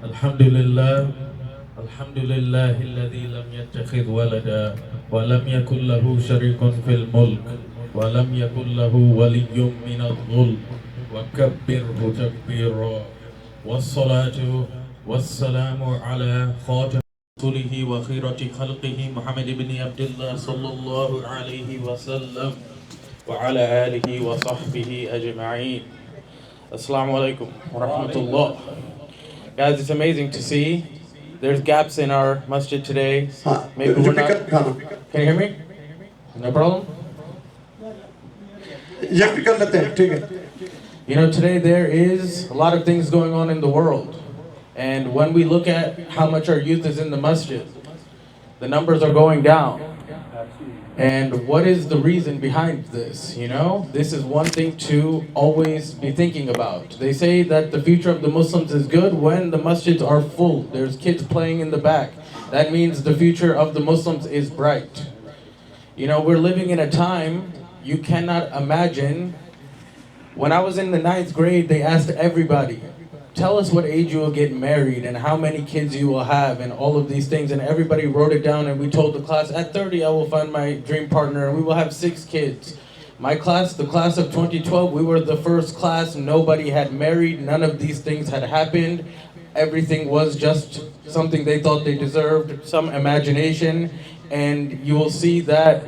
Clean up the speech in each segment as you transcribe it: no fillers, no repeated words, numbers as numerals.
الحمد لله الحمد لله الذي لم يتخذ ولدا ولم يكن له شريك في الملك ولم يكن له ولي من الظلم وكبره تكبيرا والصلاة والسلام على خاتم رسوله وخيرة خلقه محمد بن عبد الله صلى الله عليه وسلم وعلى آله وصحبه أجمعين. Assalamu alaikum wa rahmatullah. Guys, it's amazing to see. There's gaps in our masjid today. Maybe we're not. Can you hear me? No problem? You know, today there is a lot of things going on in the world. And when we look at how much our youth is in the masjid, the numbers are going down. And what is the reason behind this? You know, this is one thing to always be thinking about. They say that the future of the Muslims is good when the masjids are full. There's kids playing in the back. That means the future of the Muslims is bright. You know, we're living in a time you cannot imagine. When I was in the 9th grade, they asked everybody, tell us what age you will get married and how many kids you will have and all of these things. And everybody wrote it down, and we told the class, at 30 I will find my dream partner and we will have 6 kids. My class, the class of 2012, we were the first class. Nobody had married. None of these things had happened. Everything was just something they thought they deserved, some imagination. And you will see that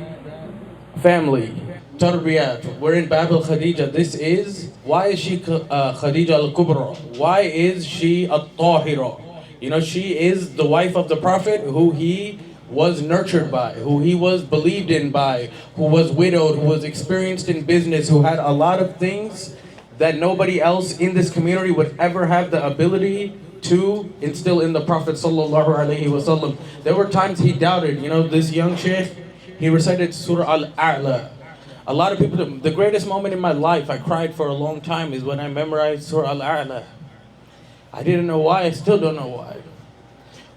family, tarbiyat, we're in Bab-e-Khadija. This is, why is she Khadija al-Kubra? Why is she at-Tahira? You know, she is the wife of the Prophet who he was nurtured by, who he was believed in by, who was widowed, who was experienced in business, who had a lot of things that nobody else in this community would ever have the ability to instill in the Prophet sallallahu alaihi wasallam. There were times he doubted. You know, this young sheikh, he recited Surah Al-A'la. A lot of people, the greatest moment in my life, I cried for a long time, is when I memorized Surah Al-A'la. I didn't know why, I still don't know why.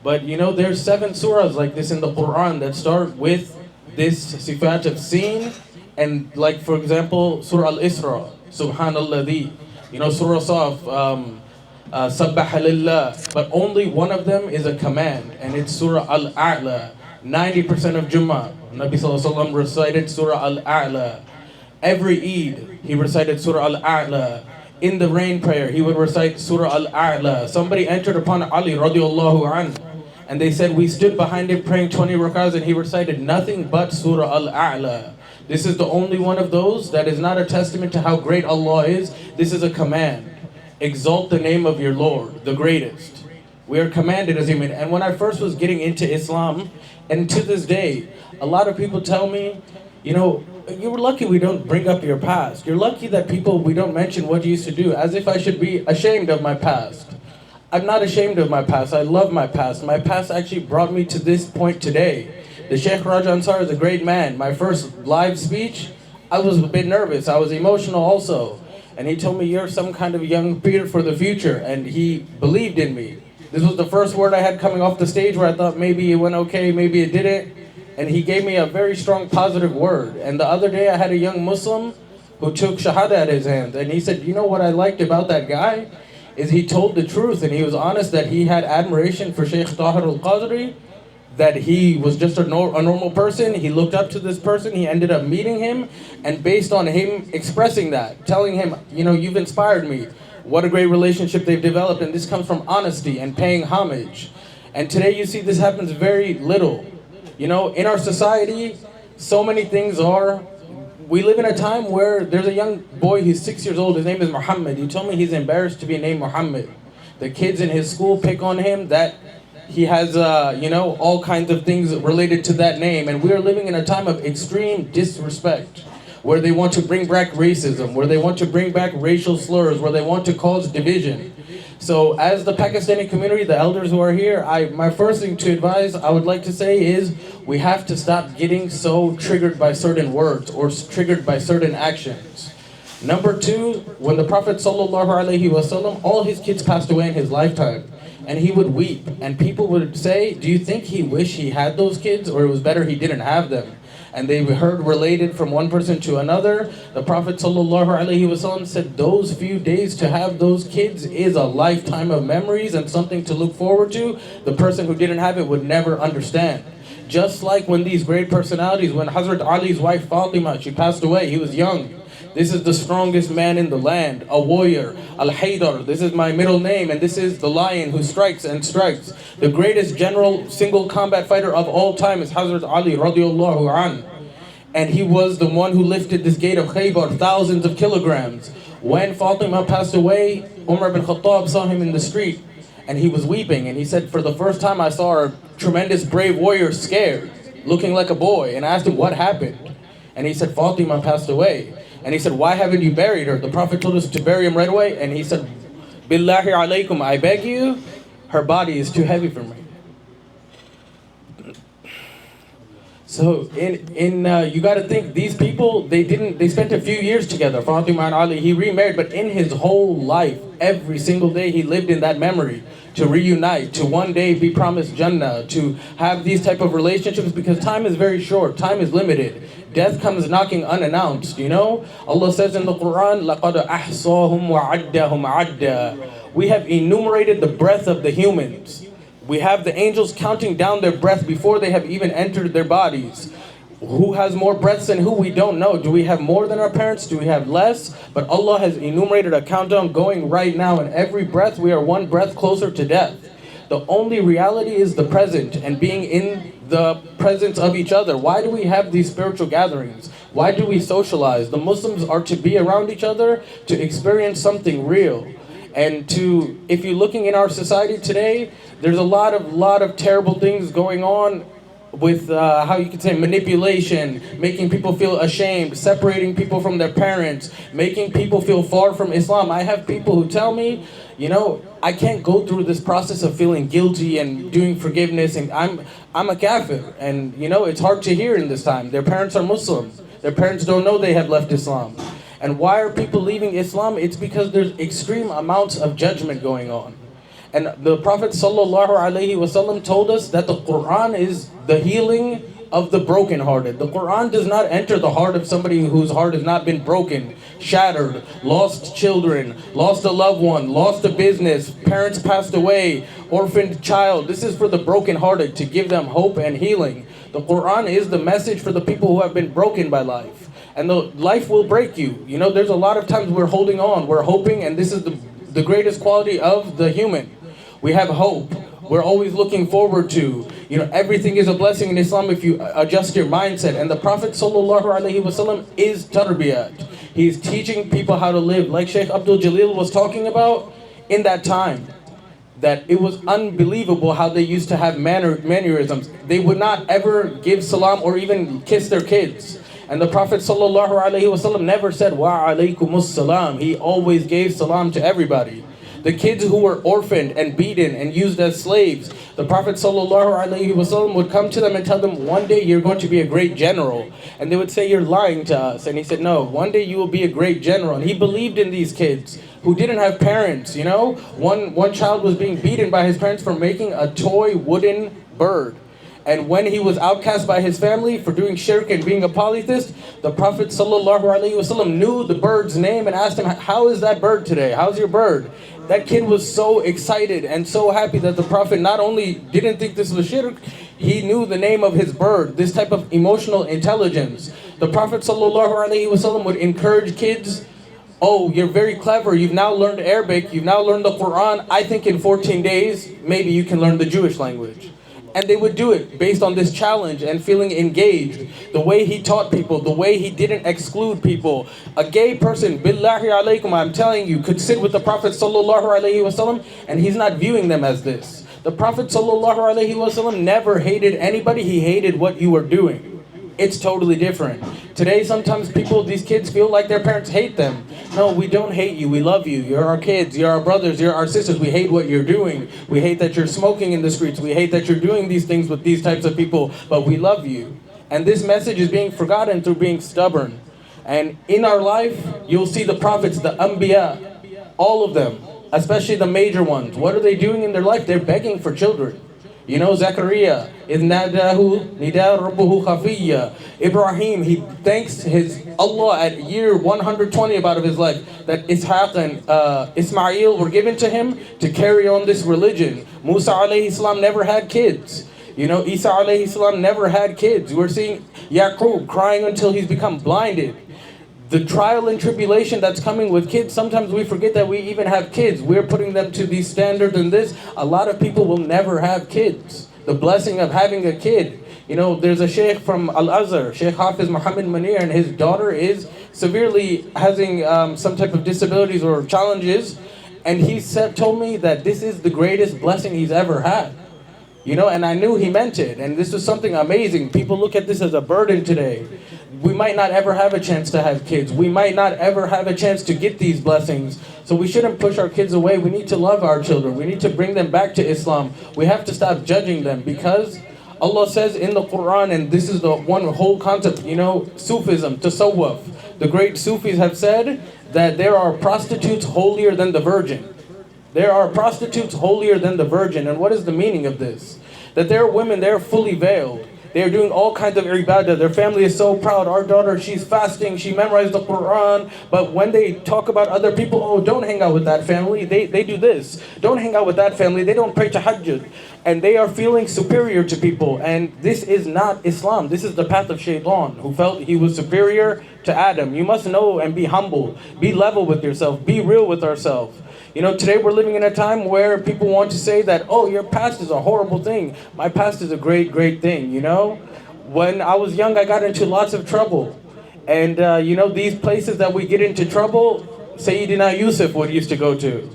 But you know, there's 7 surahs like this in the Quran that start with this sifat of seen. And like, for example, Surah Al-Isra, Subhanalladhi. You know, Surah Saf, Sabbaha Lillah. But only one of them is a command, and it's Surah Al-A'la. 90% of Jummah, Nabi Sallallahu Alaihi Wasallam recited Surah Al-A'la. Every Eid, he recited Surah Al-A'la. In the rain prayer, he would recite Surah Al-A'la. Somebody entered upon Ali radiallahu anhu, and they said, we stood behind him praying 20 rakahs, and he recited nothing but Surah Al-A'la. This is the only one of those that is not a testament to how great Allah is. This is a command. Exalt the name of your Lord, the greatest. We are commanded as human. And when I first was getting into Islam, and to this day, a lot of people tell me, you know, you were lucky we don't bring up your past. You're lucky that we don't mention what you used to do, as if I should be ashamed of my past. I'm not ashamed of my past. I love my past. My past actually brought me to this point today. The Sheikh Raja Ansar is a great man. My first live speech, I was a bit nervous. I was emotional also. And he told me, you're some kind of young Peter for the future. And he believed in me. This was the first word I had coming off the stage where I thought maybe it went okay, maybe it didn't. And he gave me a very strong positive word. And the other day I had a young Muslim who took Shahada at his hand. And he said, you know what I liked about that guy? Is he told the truth, and he was honest that he had admiration for Shaykh Tahir al-Qadri, that he was just a normal person. He looked up to this person, he ended up meeting him, and based on him expressing that, telling him, you know, you've inspired me. What a great relationship they've developed, and this comes from honesty and paying homage. And today you see this happens very little. You know, in our society, so many things are, we live in a time where there's a young boy, he's 6 years old, his name is Muhammad. He told me he's embarrassed to be named Muhammad. The kids in his school pick on him that he has, you know, all kinds of things related to that name. And we are living in a time of extreme disrespect, where they want to bring back racism, where they want to bring back racial slurs, where they want to cause division. So as the Pakistani community, the elders who are here, my first thing to advise, I would like to say is, we have to stop getting so triggered by certain words or triggered by certain actions. Number 2, when the Prophet sallallahu alaihi wasallam, all his kids passed away in his lifetime, and he would weep, and people would say, do you think he wished he had those kids, or it was better he didn't have them? and they heard related from one person to another. The Prophet ﷺ said those few days to have those kids is a lifetime of memories and something to look forward to. The person who didn't have it would never understand. Just like when these great personalities, when Hazrat Ali's wife Fatima, she passed away, he was young. This is the strongest man in the land, a warrior, Al-Haydar. This is my middle name, and this is the lion who strikes and strikes. The greatest general, single combat fighter of all time is Hazrat Ali radiallahu an. And he was the one who lifted this gate of Khaybar, thousands of kilograms. When Fatima passed away, Umar bin Khattab saw him in the street, and he was weeping. And he said, for the first time I saw a tremendous brave warrior scared, looking like a boy. And I asked him, what happened? And he said, Fatima passed away. And he said, why haven't you buried her? The Prophet told us to bury him right away. And he said, Billahi alaykum, I beg you, her body is too heavy for me. So you got to think, these people, they spent a few years together. Fatima and Ali, he remarried, but in his whole life, every single day he lived in that memory to reunite, to one day be promised Jannah, to have these type of relationships, because time is very short, time is limited. Death comes knocking unannounced, you know? Allah says in the Quran, لَقَدْ أَحْصَاهُمْ وَعَدَّهُمْ عَدَّ. We have enumerated the breath of the humans. We have the angels counting down their breath before they have even entered their bodies. Who has more breaths than who? We don't know. Do we have more than our parents? Do we have less? But Allah has enumerated a countdown going right now, and every breath we are one breath closer to death. The only reality is the present and being in the presence of each other. Why do we have these spiritual gatherings? Why do we socialize? The Muslims are to be around each other, to experience something real. And if you're looking in our society today, there's a lot of terrible things going on with how you could say manipulation, making people feel ashamed, separating people from their parents, making people feel far from Islam. I have people who tell me, you know, I can't go through this process of feeling guilty and doing forgiveness, and I'm a kafir. And you know, it's hard to hear in this time. Their parents are Muslim. Their parents don't know they have left Islam. And why are people leaving Islam? It's because there's extreme amounts of judgment going on. And the Prophet ﷺ told us that the Quran is the healing of the brokenhearted. The Quran does not enter the heart of somebody whose heart has not been broken, shattered, lost children, lost a loved one, lost a business, parents passed away, orphaned child. This is for the brokenhearted, to give them hope and healing. The Quran is the message for the people who have been broken by life. And the life will break you. You know, there's a lot of times we're holding on, we're hoping, and this is the greatest quality of the human. We have hope. We're always looking forward to. You know, everything is a blessing in Islam if you adjust your mindset. And the Prophet ﷺ is tarbiyat. He's teaching people how to live. Like Shaykh Abdul Jalil was talking about in that time, that it was unbelievable how they used to have mannerisms. They would not ever give salam or even kiss their kids. And the Prophet ﷺ never said, wa alaykumus salam. He always gave salam to everybody. The kids who were orphaned and beaten and used as slaves, the Prophet ﷺ would come to them and tell them, one day you're going to be a great general. And they would say, you're lying to us. And he said, no, one day you will be a great general. And he believed in these kids who didn't have parents, you know. One child was being beaten by his parents for making a toy wooden bird. And when he was outcast by his family for doing shirk and being a polytheist, the Prophet ﷺ knew the bird's name and asked him, how is that bird today? How's your bird? That kid was so excited and so happy that the Prophet not only didn't think this was shirk, he knew the name of his bird, this type of emotional intelligence. The Prophet ﷺ would encourage kids, oh, you're very clever, you've now learned Arabic, you've now learned the Quran, I think in 14 days, maybe you can learn the Jewish language. And they would do it based on this challenge and feeling engaged. The way he taught people, the way he didn't exclude people. A gay person, billahi alaykum, I'm telling you, could sit with the Prophet ﷺ and he's not viewing them as this. The Prophet ﷺ never hated anybody, he hated what you were doing. It's totally different. Today, sometimes these kids feel like their parents hate them. No, we don't hate you, we love you. You're our kids, you're our brothers, you're our sisters. We hate what you're doing. We hate that you're smoking in the streets. We hate that you're doing these things with these types of people, but we love you. And this message is being forgotten through being stubborn. And in our life, you'll see the prophets, the Anbiya, all of them, especially the major ones. What are they doing in their life? They're begging for children. You know, Zachariah, إِذْ نَادَاهُ نِدَاءَ رَبُّهُ خَفِيًّا. Ibrahim, he thanks his Allah at year 120 about of his life that Ishaq and Ismail were given to him to carry on this religion. Musa alayhi salam never had kids. You know, Isa alayhi salam never had kids. We're seeing Yaqub crying until he's become blinded. The trial and tribulation that's coming with kids, sometimes we forget that we even have kids. We're putting them to these standards and this. A lot of people will never have kids. The blessing of having a kid. You know, there's a sheikh from Al-Azhar, Sheikh Hafiz Muhammad Munir, and his daughter is severely having some type of disabilities or challenges. And he told me that this is the greatest blessing he's ever had. You know, and I knew he meant it. And this was something amazing. People look at this as a burden today. We might not ever have a chance to have kids. We might not ever have a chance to get these blessings. So we shouldn't push our kids away. We need to love our children. We need to bring them back to Islam. We have to stop judging them, because Allah says in the Quran, and this is the one whole concept, you know, Sufism, Tasawwuf. The great Sufis have said that there are prostitutes holier than the virgin. There are prostitutes holier than the virgin. And what is the meaning of this? That there are women, they're fully veiled. They're doing all kinds of ibadah. Their family is so proud. Our daughter, she's fasting. She memorized the Quran. But when they talk about other people, oh, don't hang out with that family. They do this. Don't hang out with that family. They don't pray tahajjud. And they are feeling superior to people. And this is not Islam. This is the path of Shaitan, who felt he was superior to Adam. You must know and be humble. Be level with yourself. Be real with ourselves. You know, today we're living in a time where people want to say that, oh, your past is a horrible thing. My past is a great, great thing, you know? When I was young, I got into lots of trouble. And, you know, these places that we get into trouble, Sayyidina Yusuf would used to go to.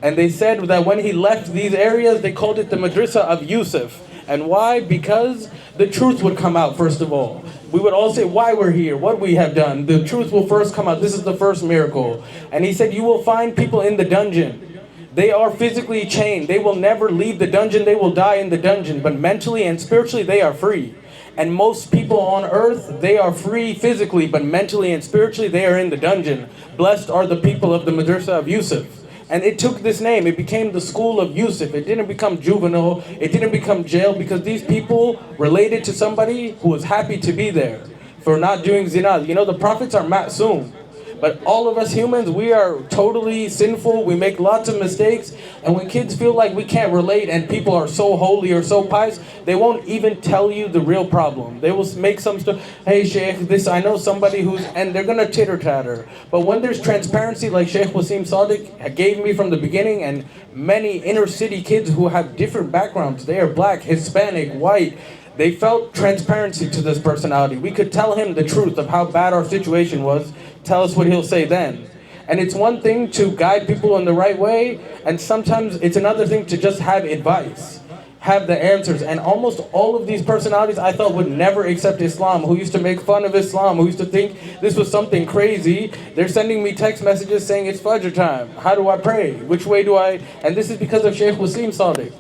And they said that when he left these areas, they called it the Madrasa of Yusuf. And why? Because the truth would come out, first of all. We would all say why we're here, what we have done. The truth will first come out. This is the first miracle. And he said, you will find people in the dungeon. They are physically chained. They will never leave the dungeon. They will die in the dungeon. But mentally and spiritually, they are free. And most people on earth, they are free physically, but mentally and spiritually, they are in the dungeon. Blessed are the people of the Madrasa of Yusuf. And it took this name. It became the school of Yusuf. It didn't become juvenile. It didn't become jail, because these people related to somebody who was happy to be there for not doing zina. You know, the prophets are ma'soom. But all of us humans, we are totally sinful. We make lots of mistakes. And when kids feel like we can't relate and people are so holy or so pious, they won't even tell you the real problem. They will make some stuff, hey Sheikh, this, I know somebody who's, and they're going to titter-tatter. But when there's transparency, like Shaykh Wasim Sadiq gave me from the beginning, and many inner city kids who have different backgrounds, they are black, Hispanic, white, they felt transparency to this personality. We could tell him the truth of how bad our situation was. Tell us what he'll say then. And it's one thing to guide people in the right way, and sometimes it's another thing to just have advice, have the answers. And almost all of these personalities I thought would never accept Islam, who used to make fun of Islam, who used to think this was something crazy. They're sending me text messages saying it's Fajr time. How do I pray? Which way do I? And this is because of Shaykh Wasim Sadiq.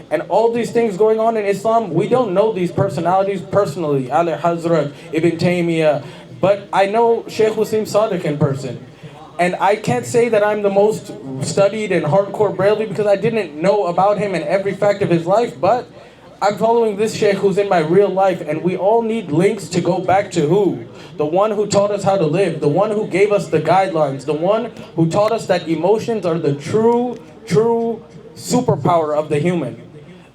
And all these things going on in Islam, we don't know these personalities personally, Ali Hazrat, Ibn Taymiyyah, but I know Shaykh Wasim Sadiq in person. And I can't say that I'm the most studied and hardcore Braillevi, because I didn't know about him and every fact of his life, but I'm following this Shaykh who's in my real life, and we all need links to go back to who? The one who taught us how to live, the one who gave us the guidelines, the one who taught us that emotions are the true superpower of the human.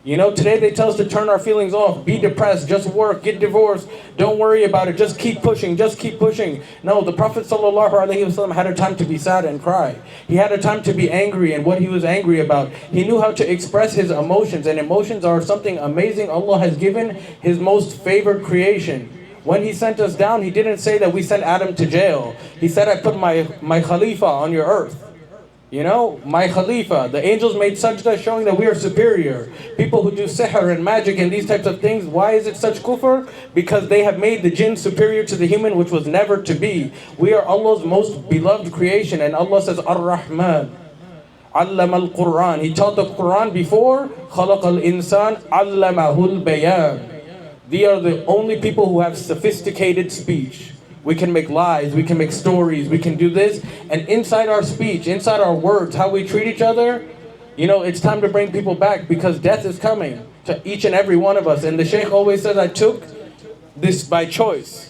You know, today they tell us to turn our feelings off, be depressed, just work, get divorced, don't worry about it, just keep pushing, just keep pushing. No, the Prophet ﷺ had a time to be sad and cry. He had a time to be angry and what he was angry about. He knew how to express his emotions, and emotions are something amazing Allah has given his most favored creation. When he sent us down, he didn't say that we sent Adam to jail. He said, I put my Khalifa on your earth. You know, my Khalifa. The angels made sajda showing that we are superior. People who do sihr and magic and these types of things, why is it such kufr? Because they have made the jinn superior to the human, which was never to be. We are Allah's most beloved creation, and Allah says, Ar-Rahman, Allama al-Quran. He taught the Quran before, Khalaq al-Insan, Allamahul Bayan. They are the only people who have sophisticated speech. We can make lies, we can make stories, we can do this. And inside our speech, inside our words, how we treat each other, you know, it's time to bring people back, because death is coming. to each and every one of us. And the Shaykh always says, I took this by choice.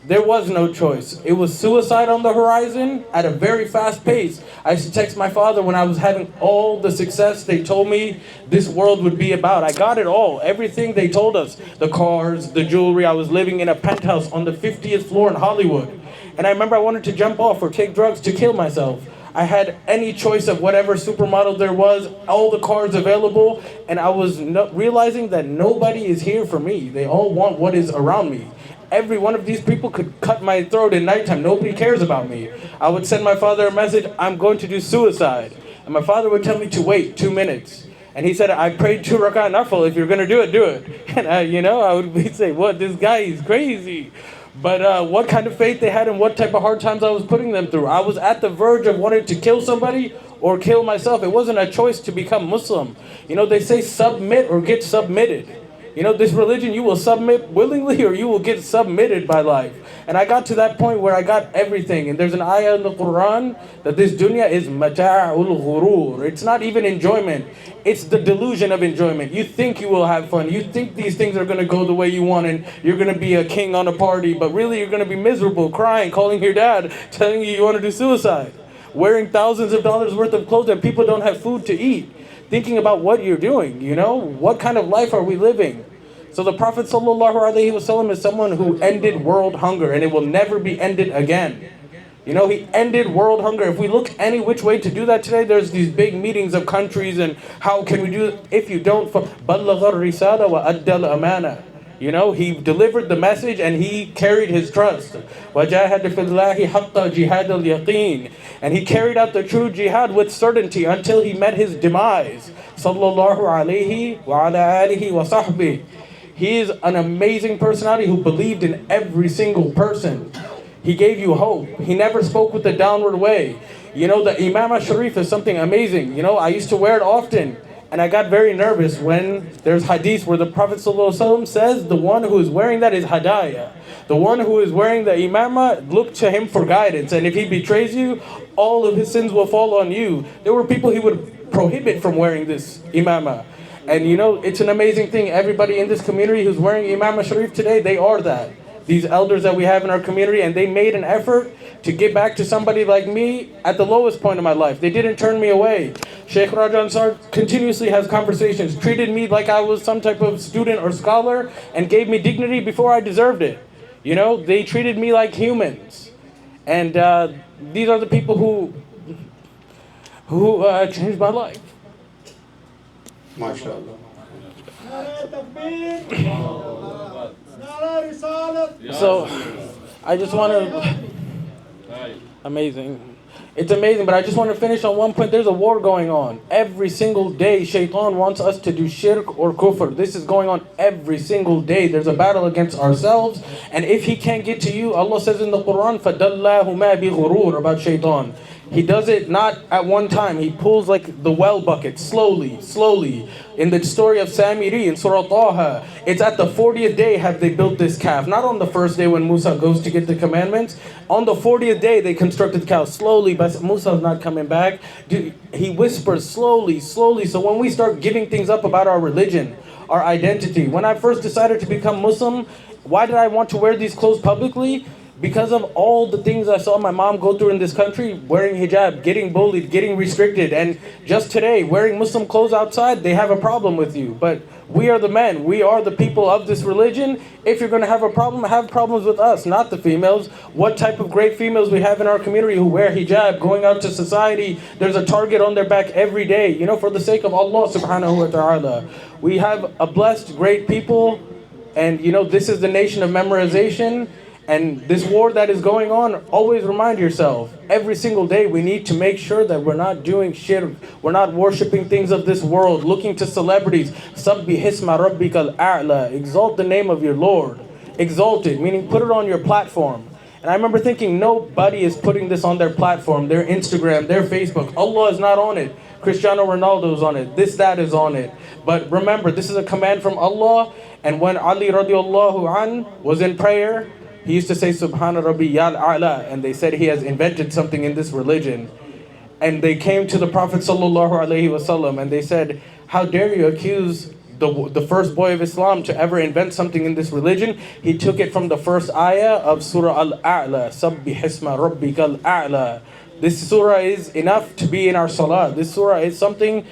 There was no choice. It was suicide on the horizon at a very fast pace. I used to text my father when I was having all the success they told me this world would be about. I got it all. Everything they told us. The cars, the jewelry. I was living in a penthouse on the 50th floor in Hollywood. And I remember I wanted to jump off or take drugs to kill myself. I had any choice of whatever supermodel there was, all the cars available, and I was realizing that nobody is here for me. They all want what is around me. Every one of these people could cut my throat at nighttime. Nobody cares about me. I would send my father a message, I'm going to do suicide. And my father would tell me to wait 2 minutes. And he said, I prayed 2 rak'ah nafil. If you're going to do it, do it. And I would say, what, this guy is crazy. But what kind of faith they had and what type of hard times I was putting them through. I was at the verge of wanting to kill somebody or kill myself. It wasn't a choice to become Muslim. They say submit or get submitted. This religion, you will submit willingly or you will get submitted by life. And I got to that point where I got everything. And there's an ayah in the Quran that this dunya is mata'ul ghurur. It's not even enjoyment. It's the delusion of enjoyment. You think you will have fun. You think these things are going to go the way you want and you're going to be a king on a party. But really you're going to be miserable, crying, calling your dad, telling you want to do suicide. Wearing thousands of dollars worth of clothes and people don't have food to eat. Thinking about what you're doing, what kind of life are we living? So the Prophet ﷺ is someone who ended world hunger, and it will never be ended again. He ended world hunger. If we look any which way to do that today, there's these big meetings of countries and how can we do it? If you don't, بَلَّغَ الرِّسَالَةَ وَأَدَّى الْأَمَانَةَ. He delivered the message and he carried his trust. وَجَاهَدَ فِي اللَّهِ حَقَّ جِهَادَ الْيَقِينِ. And he carried out the true jihad with certainty until he met his demise. Sallallahu alayhi wa ala alihi wa sahbihi. He is an amazing personality who believed in every single person. He gave you hope. He never spoke with a downward way. The Imam Sharif is something amazing. I used to wear it often. And I got very nervous when there's hadith where the Prophet ﷺ says the one who is wearing that is hadaya. The one who is wearing the imamah, look to him for guidance. And if he betrays you, all of his sins will fall on you. There were people he would prohibit from wearing this imamah. And it's an amazing thing. Everybody in this community who's wearing Imam Sharif today, they are that. These elders that we have in our community, and they made an effort to get back to somebody like me at the lowest point of my life. They didn't turn me away. Shaykh Raja Ansar continuously has conversations, treated me like I was some type of student or scholar, and gave me dignity before I deserved it. They treated me like humans. And these are the people who changed my life. MashaAllah. So, I just want to... Amazing. It's amazing, but I just want to finish on one point. There's a war going on. Every single day, Shaitan wants us to do shirk or kufr. This is going on every single day. There's a battle against ourselves. And if he can't get to you, Allah says in the Quran, فَدَلَّهُ مَا بِغُرُورٍ about Shaitan. He does it not at one time. He pulls like the well bucket, slowly. In the story of Samiri in Surah Taha, it's at the 40th day have they built this calf. Not on the first day when Musa goes to get the commandments. On the 40th day they constructed the calf slowly, but Musa's not coming back. He whispers slowly. So when we start giving things up about our religion, our identity. When I first decided to become Muslim, why did I want to wear these clothes publicly? Because of all the things I saw my mom go through in this country, wearing hijab, getting bullied, getting restricted, and just today, wearing Muslim clothes outside, they have a problem with you. But we are the men, we are the people of this religion. If you're going to have a problem, have problems with us, not the females. What type of great females we have in our community who wear hijab, going out to society, there's a target on their back every day, for the sake of Allah subhanahu wa ta'ala. We have a blessed, great people, and this is the nation of memorization. And this war that is going on, always remind yourself, every single day we need to make sure that we're not doing shirk, we're not worshipping things of this world, looking to celebrities. Sabbi hisma rabbikal a'la, exalt the name of your Lord. Exalt it, meaning put it on your platform. And I remember thinking, nobody is putting this on their platform, their Instagram, their Facebook. Allah is not on it. Cristiano Ronaldo's on it. That is on it. But remember, this is a command from Allah. And when Ali radiallahu an was in prayer, he used to say, Subhana Rabbi Yal A'la, and they said he has invented something in this religion. And they came to the Prophet sallallahu alaihi wasallam and they said, how dare you accuse the first boy of Islam to ever invent something in this religion. He took it from the first ayah of Surah Al-A'la. Sabbih isma rabbikal a'la. This surah is enough to be in our salah. This surah is something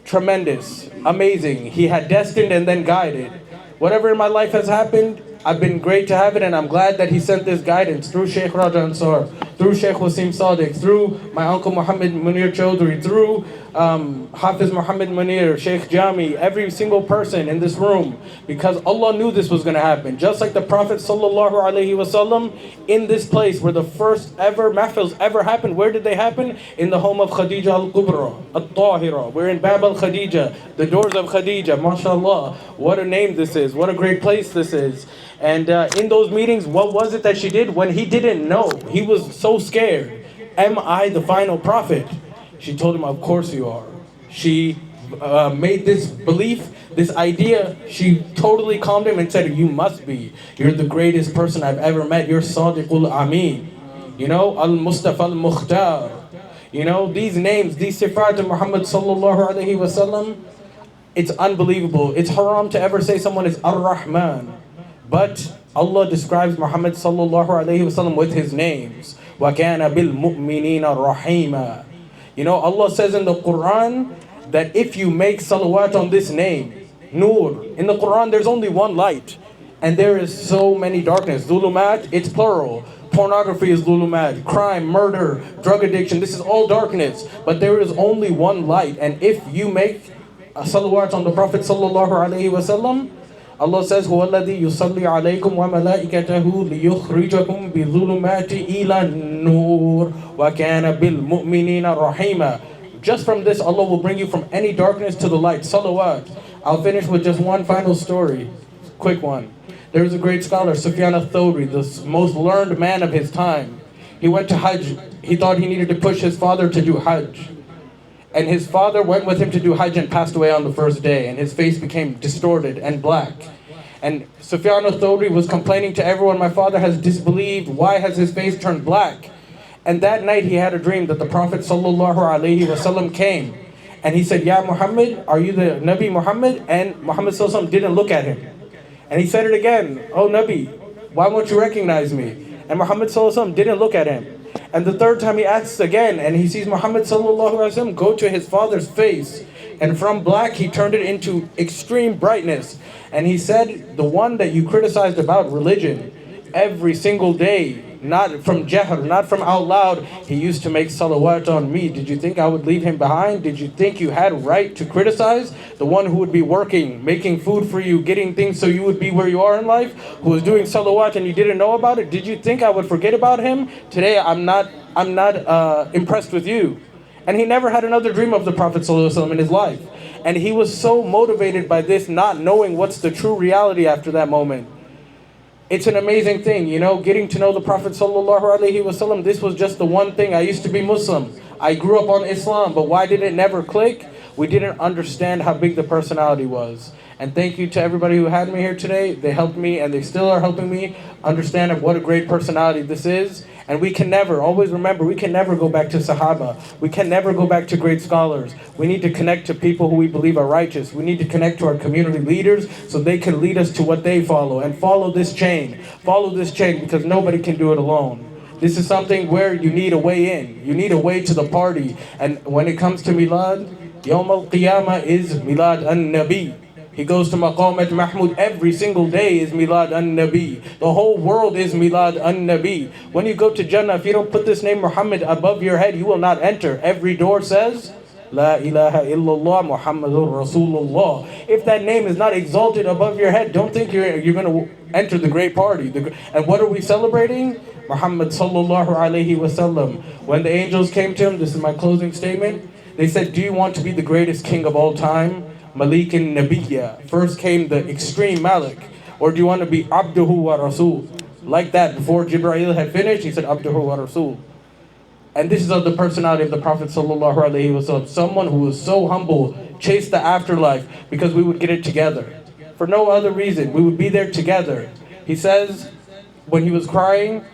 tremendous, amazing. He had destined and then guided. Whatever in my life has happened, I've been great to have it, and I'm glad that he sent this guidance through Shaykh Raja Ansar, through Shaykh Wasim Sadiq, through my uncle Muhammad Munir Chaudhry, through Hafiz Muhammad Munir, Shaykh Jami, every single person in this room, because Allah knew this was going to happen. Just like the Prophet Sallallahu Alaihi Wasallam, in this place where the first ever mahfils ever happened, where did they happen? In the home of Khadija al-Kubra, al-Tahira. We're in Bab-e-Khadija, the doors of Khadija, mashallah. What a name this is, what a great place this is. And in those meetings, what was it that she did when he didn't know? He was so scared. Am I the final prophet? She told him, of course you are. She made this belief, this idea, she totally calmed him and said, you must be. You're the greatest person I've ever met. You're Sadiqul Ameen. You know, Al-Mustafa Al-Mukhtar. You know, these names, these sifat of Muhammad Sallallahu Alaihi Wasallam, it's unbelievable. It's haram to ever say someone is Ar-Rahman. But Allah describes Muhammad Sallallahu Alaihi Wasallam with his names. وَكَانَ بِالْمُؤْمِنِينَ رَحِيمًا. You know, Allah says in the Quran that if you make salawat on this name, Nur, in the Quran there's only one light. And there is so many darkness. Zulumat, it's plural. Pornography is zulumat. Crime, murder, drug addiction, this is all darkness. But there is only one light. And if you make a salawat on the Prophet Sallallahu Alaihi Wasallam, Allah says, هُوَ الَّذِي يُصَلِّي عَلَيْكُمْ وَمَلَائِكَتَهُ لِيُخْرِجَكُمْ بِالظُّلُمَاتِ إِلَى النُّورِ وَكَانَ بِالْمُؤْمِنِينَ رَحِيمًا. Just from this, Allah will bring you from any darkness to the light. Salawat. I'll finish with just one final story. Quick one. There was a great scholar, Sufyan al-Thawri, the most learned man of his time. He went to Hajj. He thought he needed to push his father to do Hajj. And his father went with him to do Hajj and passed away on the first day. And his face became distorted and black. And Sufyan al-Thawri was complaining to everyone, my father has disbelieved. Why has his face turned black? And that night he had a dream that the Prophet Sallallahu Alaihi Wasallam came. And he said, Ya Muhammad, are you the Nabi Muhammad? And Muhammad Sallallahu Alaihi Wasallam didn't look at him. And he said it again, oh Nabi, why won't you recognize me? And Muhammad Sallallahu Alaihi Wasallam didn't look at him. And the third time he asks again, and he sees Muhammad Sallallahu Alaihi Wasallam go to his father's face. And from black, he turned it into extreme brightness. And he said, the one that you criticized about religion, every single day, not from jahr, not from out loud, he used to make salawat on me. Did you think I would leave him behind? Did you think you had right to criticize? The one who would be working, making food for you, getting things so you would be where you are in life, who was doing salawat and you didn't know about it? Did you think I would forget about him? Today I'm not impressed with you. And he never had another dream of the Prophet ﷺ in his life. And he was so motivated by this, not knowing what's the true reality after that moment. It's an amazing thing, you know, getting to know the Prophet Sallallahu Alaihi Wasallam. This was just the one thing. I used to be Muslim. I grew up on Islam, but why did it never click? We didn't understand how big the personality was. And thank you to everybody who had me here today. They helped me, and they still are helping me understand what a great personality this is. And we can never, always remember, we can never go back to Sahaba. We can never go back to great scholars. We need to connect to people who we believe are righteous. We need to connect to our community leaders so they can lead us to what they follow. And follow this chain. Follow this chain, because nobody can do it alone. This is something where you need a way in. You need a way to the party. And when it comes to Milad, Yawm al-Qiyamah is Milad an-Nabi. He goes to Maqam at Mahmud. Every single day is Milad an-Nabi. The whole world is Milad an-Nabi. When you go to Jannah, if you don't put this name Muhammad above your head, you will not enter. Every door says, La ilaha illallah Muhammadur Rasulullah. If that name is not exalted above your head, don't think you're going to enter the great party. And what are we celebrating? Muhammad Sallallahu Alaihi Wasallam. When the angels came to him, this is my closing statement, they said, do you want to be the greatest king of all time? Malik and Nabiyya. First came the extreme Malik. Or do you want to be Abduhu wa Rasul? Like that, before Jibreel had finished, he said Abduhu wa Rasul. And this is of the personality of the Prophet Sallallahu Alaihi Wasallam. Someone who was so humble, chased the afterlife because we would get it together. For no other reason, we would be there together. He says, when he was crying,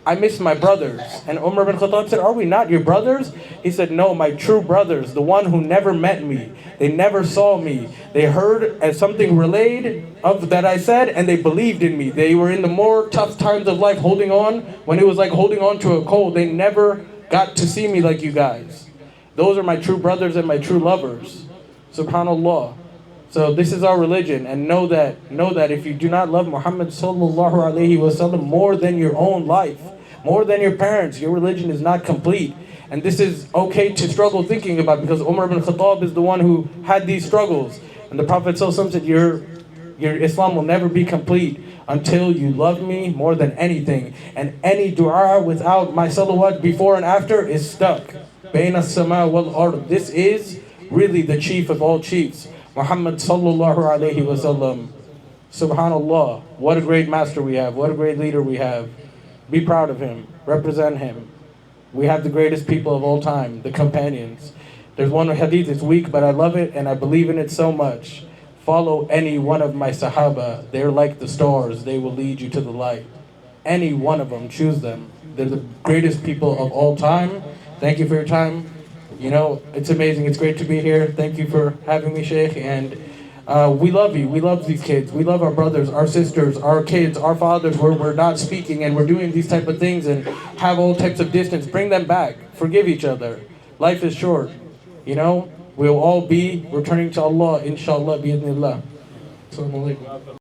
I miss my brothers. And Umar bin Khattab said, are we not your brothers? He said, no, my true brothers, the one who never met me. They never saw me. They heard as something relayed of that I said, and they believed in me. They were in the more tough times of life holding on, when it was like holding on to a cold. They never got to see me like you guys. Those are my true brothers and my true lovers. Subhanallah. So this is our religion, and know that if you do not love Muhammad sallallahu alaihi wasallam more than your own life, more than your parents, your religion is not complete. And this is okay to struggle thinking about, because Umar bin Khattab is the one who had these struggles. And the Prophet sallallahu alaihi wasallam said, your Islam will never be complete until you love me more than anything. And any dua without my salawat before and after is stuck. Bayna as-sama wal ard. This is really the chief of all chiefs, Muhammad sallallahu alayhi wa sallam. Subhanallah, what a great master we have, what a great leader we have. Be proud of him, represent him. We have the greatest people of all time, the companions. There's one hadith, it's weak, but I love it and I believe in it so much. Follow any one of my sahaba, they're like the stars, they will lead you to the light. Any one of them, choose them. They're the greatest people of all time. Thank you for your time. You know, it's amazing. It's great to be here. Thank you for having me, Shaykh. And we love you. We love these kids. We love our brothers, our sisters, our kids, our fathers, where we're not speaking and we're doing these type of things and have all types of distance. Bring them back. Forgive each other. Life is short. You know, we'll all be returning to Allah, inshallah, bi'idhnillah. Assalamu alaikum.